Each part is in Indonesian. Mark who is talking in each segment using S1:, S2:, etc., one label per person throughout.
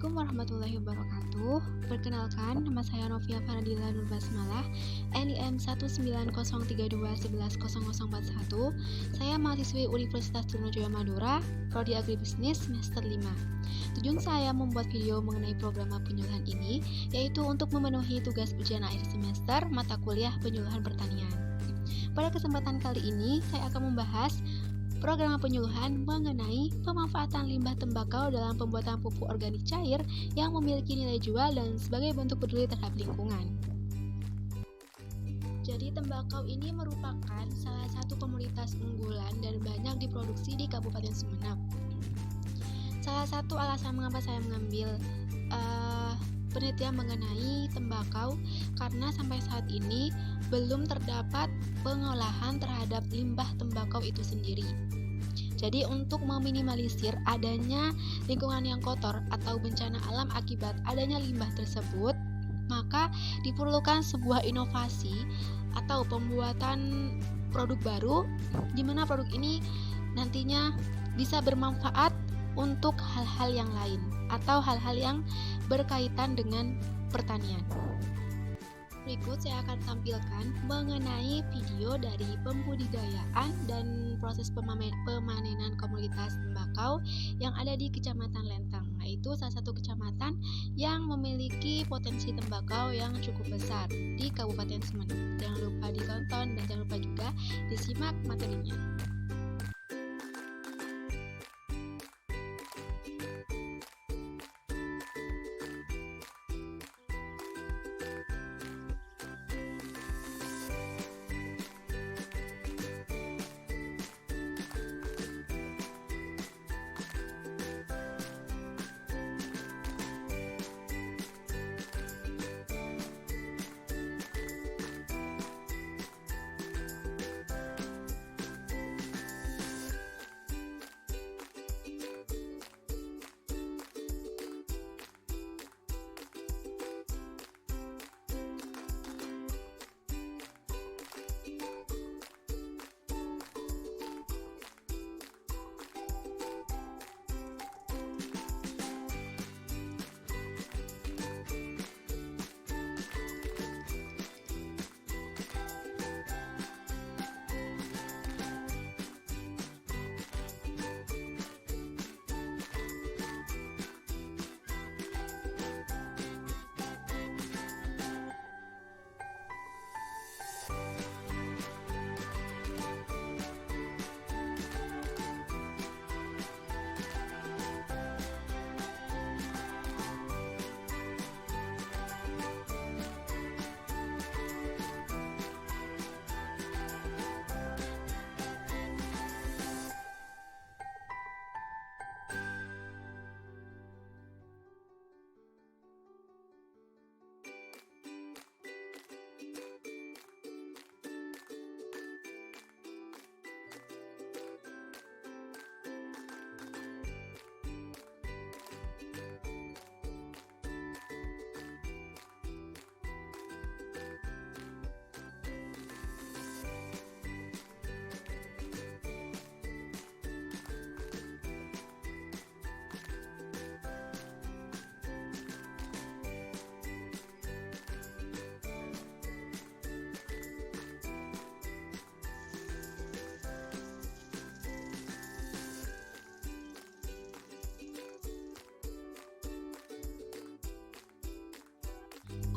S1: Assalamualaikum warahmatullahi wabarakatuh. Perkenalkan, nama saya Novia Faradila Nurbasmalah, NIM 19032110041. Saya mahasiswi Universitas Trunojoyo Madura, Prodi Agribisnis semester 5. Tujuan saya membuat video mengenai program penyuluhan ini, yaitu untuk memenuhi tugas ujian akhir semester mata kuliah penyuluhan pertanian. Pada kesempatan kali ini, saya akan membahas program penyuluhan mengenai pemanfaatan limbah tembakau dalam pembuatan pupuk organik cair yang memiliki nilai jual dan sebagai bentuk peduli terhadap lingkungan. Jadi tembakau ini merupakan salah satu komoditas unggulan dan banyak diproduksi di Kabupaten Sumeneb. Salah satu alasan mengapa saya mengambil penelitian mengenai tembakau karena sampai saat ini belum terdapat pengolahan terhadap limbah tembakau itu sendiri. Jadi untuk meminimalisir adanya lingkungan yang kotor atau bencana alam akibat adanya limbah tersebut, maka diperlukan sebuah inovasi atau pembuatan produk baru di mana produk ini nantinya bisa bermanfaat untuk hal-hal yang lain atau hal-hal yang berkaitan dengan pertanian. Berikut saya akan tampilkan mengenai video dari pembudidayaan dan proses pemanenan komoditas tembakau yang ada di Kecamatan Lenteng, yaitu salah satu kecamatan yang memiliki potensi tembakau yang cukup besar di Kabupaten Sumeneb. Jangan lupa ditonton dan jangan lupa juga disimak materinya.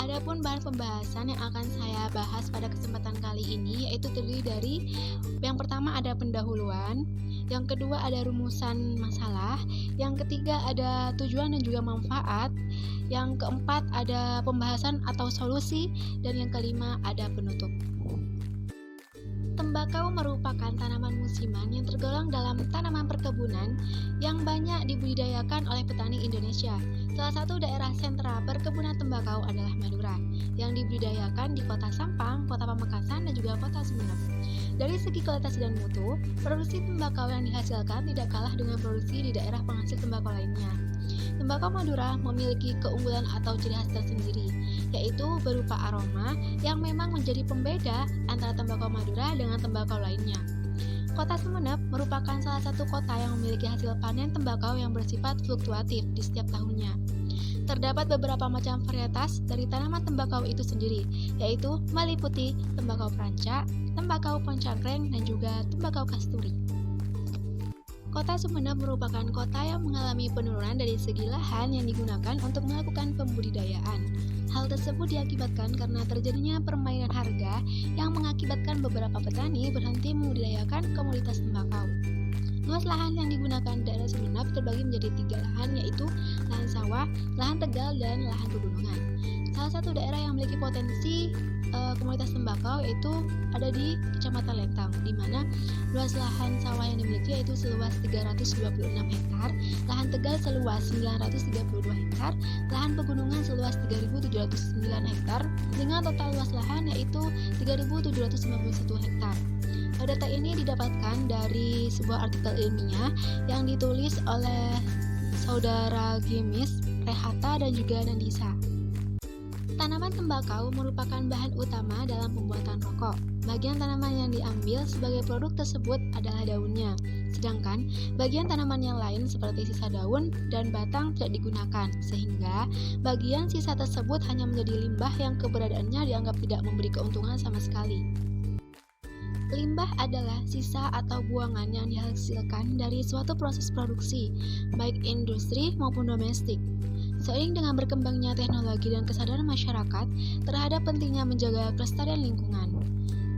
S1: Adapun bahan pembahasan yang akan saya bahas pada kesempatan kali ini yaitu terdiri dari yang pertama ada pendahuluan, yang kedua ada rumusan masalah, yang ketiga ada tujuan dan juga manfaat, yang keempat ada pembahasan atau solusi, dan yang kelima ada penutup. Tembakau merupakan tanaman musiman yang tergolong dalam tanaman perkebunan yang banyak dibudidayakan oleh petani Indonesia. Salah satu daerah sentra perkebunan tembakau adalah Madura, yang dibudidayakan di Kota Sampang, Kota Pamekasan, dan juga Kota Sumeneb. Dari segi kualitas dan mutu, produksi tembakau yang dihasilkan tidak kalah dengan produksi di daerah penghasil tembakau lainnya. Tembakau Madura memiliki keunggulan atau ciri khas tersendiri, yaitu berupa aroma yang memang menjadi pembeda antara tembakau Madura dengan tembakau lainnya. Kota Sumeneb merupakan salah satu kota yang memiliki hasil panen tembakau yang bersifat fluktuatif di setiap tahunnya. Terdapat beberapa macam varietas dari tanaman tembakau itu sendiri, yaitu meliputi tembakau perancak, tembakau poncangkreng, dan juga tembakau kasturi. Kota Sumeneb merupakan kota yang mengalami penurunan dari segi lahan yang digunakan untuk melakukan pembudidayaan. Hal tersebut diakibatkan karena terjadinya permainan harga yang mengakibatkan beberapa petani berhenti membudidayakan komoditas tembakau. Luas lahan yang digunakan daerah Sumeneb terbagi menjadi 3 lahan, yaitu lahan sawah, lahan tegal, dan lahan pegunungan. Salah satu daerah yang memiliki potensi komoditas tembakau yaitu ada di Kecamatan Lentang, di mana luas lahan sawah yang dimiliki yaitu seluas 326 hektar, lahan tegal seluas 932 hektar, lahan pegunungan seluas 3.709 hektar, dengan total luas lahan yaitu 3.751 hektar. Data ini didapatkan dari sebuah artikel ilmiah yang ditulis oleh saudara Gimis, Rehata, dan juga Nandisa. Tanaman tembakau merupakan bahan utama dalam pembuatan rokok. Bagian tanaman yang diambil sebagai produk tersebut adalah daunnya, sedangkan bagian tanaman yang lain seperti sisa daun dan batang tidak digunakan, sehingga bagian sisa tersebut hanya menjadi limbah yang keberadaannya dianggap tidak memberi keuntungan sama sekali. Limbah adalah sisa atau buangan yang dihasilkan dari suatu proses produksi, baik industri maupun domestik. Seiring dengan berkembangnya teknologi dan kesadaran masyarakat terhadap pentingnya menjaga kelestarian lingkungan.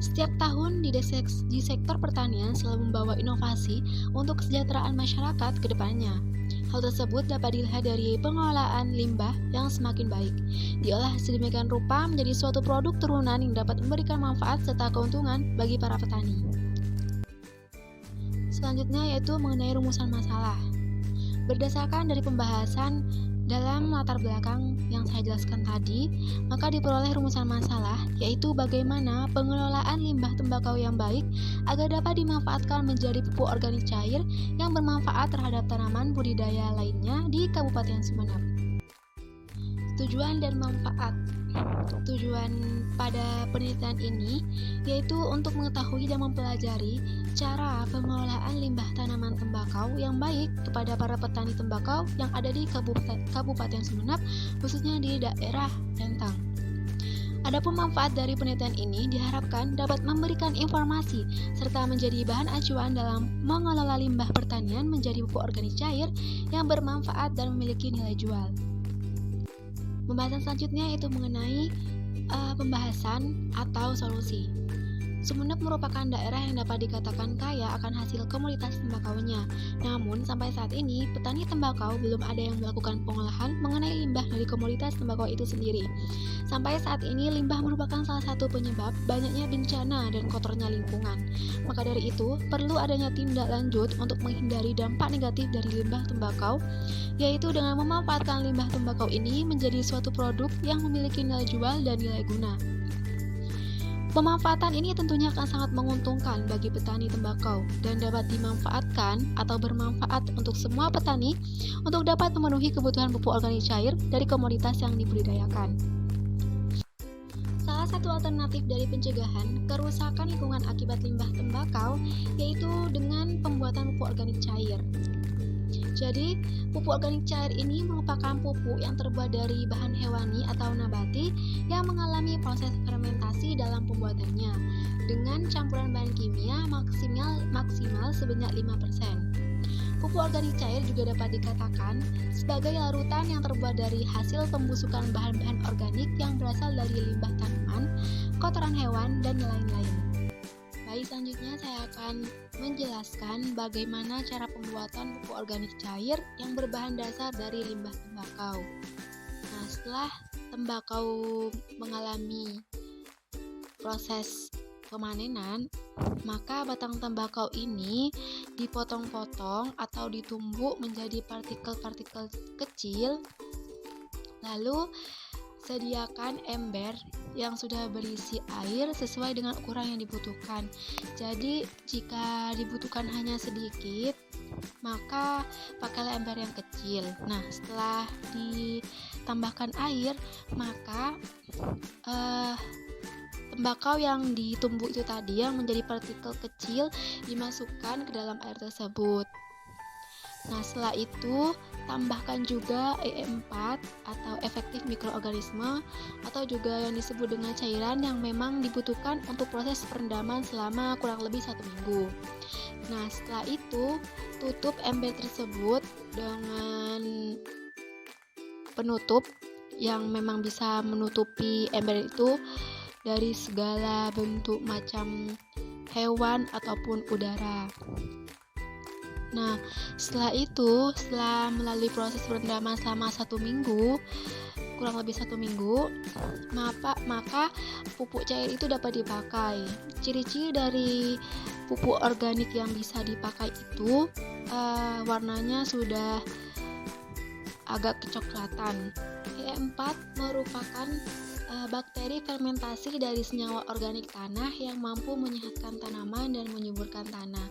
S1: Setiap tahun di sektor pertanian selalu membawa inovasi untuk kesejahteraan masyarakat ke depannya. Hal tersebut dapat dilihat dari pengelolaan limbah yang semakin baik. Diolah sedemikian rupa menjadi suatu produk turunan yang dapat memberikan manfaat serta keuntungan bagi para petani. Selanjutnya yaitu mengenai rumusan masalah. Berdasarkan dari pembahasan dalam latar belakang yang saya jelaskan tadi, maka diperoleh rumusan masalah, yaitu bagaimana pengelolaan limbah tembakau yang baik agar dapat dimanfaatkan menjadi pupuk organik cair yang bermanfaat terhadap tanaman budidaya lainnya di Kabupaten Sumeneb. Tujuan dan manfaat. Tujuan pada penelitian ini yaitu untuk mengetahui dan mempelajari cara pengelolaan limbah tanaman tembakau yang baik kepada para petani tembakau yang ada di Kabupaten Sumeneb, khususnya di daerah Lentang. Adapun manfaat dari penelitian ini diharapkan dapat memberikan informasi serta menjadi bahan acuan dalam mengelola limbah pertanian menjadi pupuk organik cair yang bermanfaat dan memiliki nilai jual. Pembahasan selanjutnya yaitu mengenai pembahasan atau solusi. Sumeneb merupakan daerah yang dapat dikatakan kaya akan hasil komoditas tembakaunya. Namun, sampai saat ini, petani tembakau belum ada yang melakukan pengolahan mengenai limbah dari komoditas tembakau itu sendiri. Sampai saat ini, limbah merupakan salah satu penyebab banyaknya bencana dan kotornya lingkungan. Maka dari itu, perlu adanya tindak lanjut untuk menghindari dampak negatif dari limbah tembakau, yaitu dengan memanfaatkan limbah tembakau ini menjadi suatu produk yang memiliki nilai jual dan nilai guna. Pemanfaatan ini tentunya akan sangat menguntungkan bagi petani tembakau dan dapat dimanfaatkan atau bermanfaat untuk semua petani untuk dapat memenuhi kebutuhan pupuk organik cair dari komoditas yang dibudidayakan. Salah satu alternatif dari pencegahan kerusakan lingkungan akibat limbah tembakau yaitu dengan pembuatan pupuk organik cair. Jadi, pupuk organik cair ini merupakan pupuk yang terbuat dari bahan hewani atau nabati yang mengalami proses fermentasi dalam pembuatannya dengan campuran bahan kimia maksimal sebanyak 5%. Pupuk organik cair juga dapat dikatakan sebagai larutan yang terbuat dari hasil pembusukan bahan-bahan organik yang berasal dari limbah tanaman, kotoran hewan, dan lain-lain. Baik, selanjutnya saya akan menjelaskan bagaimana cara pembuatan pupuk organik cair yang berbahan dasar dari limbah tembakau. Nah, setelah tembakau mengalami proses pemanenan, maka batang tembakau ini dipotong-potong atau ditumbuk menjadi partikel-partikel kecil, lalu sediakan ember yang sudah berisi air sesuai dengan ukuran yang dibutuhkan. Jadi, jika dibutuhkan hanya sedikit, maka pakailah ember yang kecil. Nah, setelah ditambahkan air, maka tembakau yang ditumbuk itu tadi yang menjadi partikel kecil dimasukkan ke dalam air tersebut. Nah, setelah itu tambahkan juga E4 atau efektif mikroorganisme atau juga yang disebut dengan cairan yang memang dibutuhkan untuk proses perendaman selama kurang lebih 1 minggu. Nah, setelah itu tutup ember tersebut dengan penutup yang memang bisa menutupi ember itu dari segala bentuk macam hewan ataupun udara. Nah, setelah melalui proses perendaman selama 1 minggu, kurang lebih 1 minggu, maka pupuk cair itu dapat dipakai. Ciri-ciri dari pupuk organik yang bisa dipakai itu warnanya sudah agak kecoklatan. E4 merupakan bakteri fermentasi dari senyawa organik tanah yang mampu menyehatkan tanaman dan menyuburkan tanah.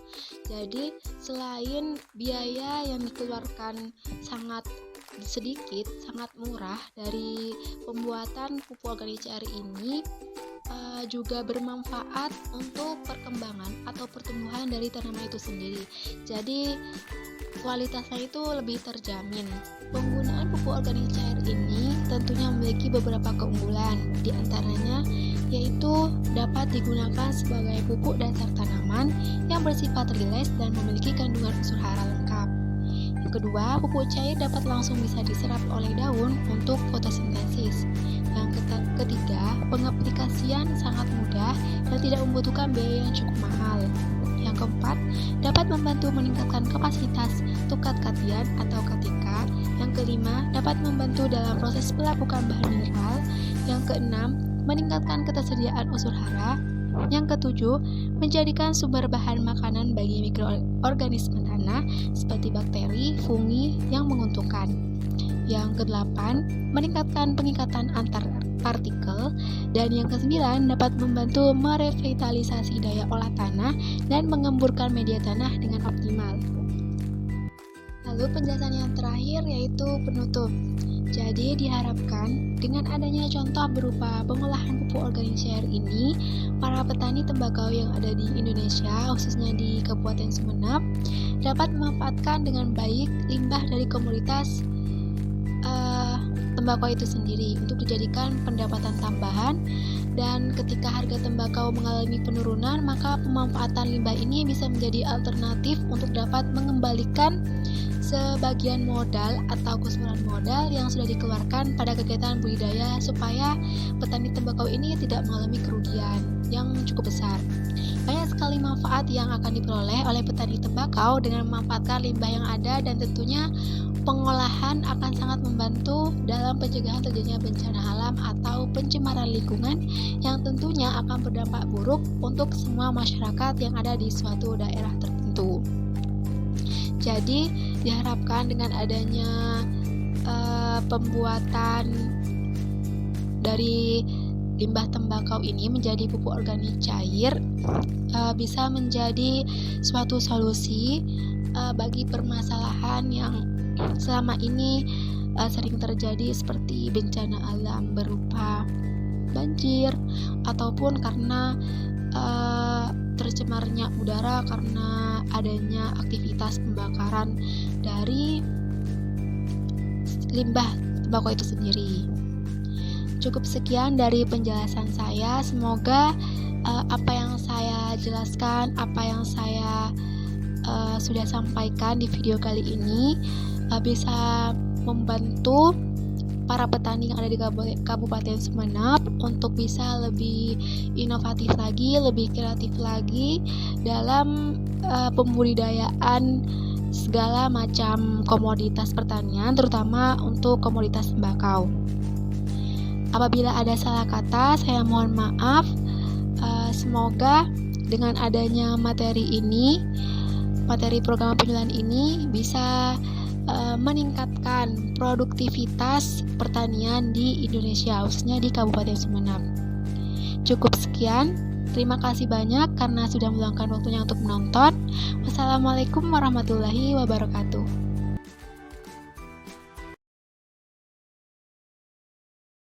S1: Jadi, selain biaya yang dikeluarkan sangat sedikit, sangat murah dari pembuatan pupuk organik cair ini, juga bermanfaat untuk perkembangan atau pertumbuhan dari tanaman itu sendiri. Jadi, kualitasnya itu lebih terjamin. Penggunaan pupuk organik cair ini tentunya memiliki beberapa keunggulan, di antaranya yaitu dapat digunakan sebagai pupuk dasar tanaman yang bersifat rileks dan memiliki kandungan unsur hara lengkap. Yang kedua, pupuk cair dapat langsung bisa diserap oleh daun untuk fotosintesis. Yang ketiga, pengaplikasian sangat mudah dan tidak membutuhkan biaya yang cukup mahal. Yang keempat, dapat membantu meningkatkan kapasitas tukat katian atau ketika. Yang kelima, dapat membantu dalam proses pelapukan bahan mineral. Yang keenam, meningkatkan ketersediaan unsur hara. Yang ketujuh, menjadikan sumber bahan makanan bagi mikroorganisme tanah seperti bakteri, fungi yang menguntungkan. Yang kedelapan, meningkatkan pengikatan antar partikel. Dan yang kesembilan, dapat membantu merevitalisasi daya olah tanah dan mengemburkan media tanah dengan optimal. Lalu penjelasan yang terakhir yaitu penutup. Jadi diharapkan dengan adanya contoh berupa pengolahan pupuk organik cair ini, para petani tembakau yang ada di Indonesia, khususnya di Kabupaten Sumeneb, dapat memanfaatkan dengan baik limbah dari komoditas tembakau itu sendiri untuk dijadikan pendapatan tambahan. Dan ketika harga tembakau mengalami penurunan, maka pemanfaatan limbah ini bisa menjadi alternatif untuk dapat mengembalikan sebagian modal atau keseluruhan modal yang sudah dikeluarkan pada kegiatan budidaya supaya petani tembakau ini tidak mengalami kerugian yang cukup besar. Banyak sekali manfaat yang akan diperoleh oleh petani tembakau dengan memanfaatkan limbah yang ada, dan tentunya pengolahan akan sangat membantu dalam pencegahan terjadinya bencana alam atau pencemaran lingkungan yang tentunya akan berdampak buruk untuk semua masyarakat yang ada di suatu daerah tertentu. Jadi diharapkan dengan adanya pembuatan dari limbah tembakau ini menjadi pupuk organik cair bisa menjadi suatu solusi bagi permasalahan yang selama ini sering terjadi seperti bencana alam berupa banjir ataupun karena tercemarnya udara karena adanya aktivitas pembakaran dari limbah tembakau itu sendiri. Cukup sekian dari penjelasan saya. Semoga apa yang saya jelaskan, apa yang saya sudah sampaikan di video kali ini bisa membantu para petani yang ada di Kabupaten Sumeneb untuk bisa lebih inovatif lagi, lebih kreatif lagi dalam pembudidayaan segala macam komoditas pertanian, terutama untuk komoditas tembakau. Apabila ada salah kata, saya mohon maaf. Semoga dengan adanya materi ini, materi program penjualan ini bisa meningkatkan produktivitas pertanian di Indonesia, khususnya di Kabupaten Sumeneb. Cukup sekian. Terima kasih banyak karena sudah meluangkan waktunya untuk menonton. Wassalamualaikum warahmatullahi wabarakatuh.